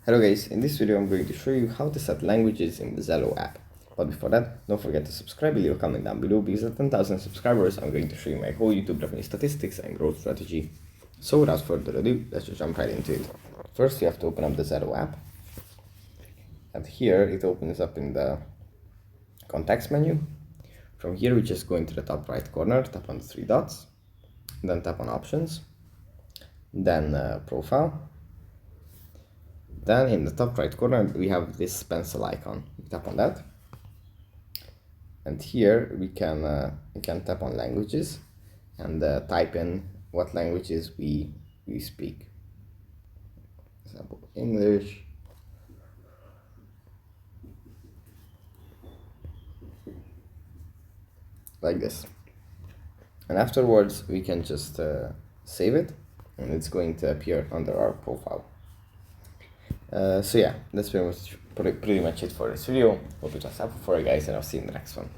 Hello guys, in this video I'm going to show you how to set languages in the Zello app. But before that, don't forget to subscribe and leave a comment down below, because at 10,000 subscribers I'm going to show you my whole YouTube revenue statistics and growth strategy. So without further ado, let's just jump right into it. First you have to open up the Zello app. And here it opens up in the context menu. From here we just go into the top right corner, tap on the three dots, then tap on options, then profile. Then in the top right corner we have this pencil icon. We tap on that, and here we can tap on languages and type in what languages we speak. For example, English, like this. And afterwards we can just save it, and it's going to appear under our profile. So yeah, that's pretty much it for this video. Hope it was helpful for you guys, and I'll see you in the next one.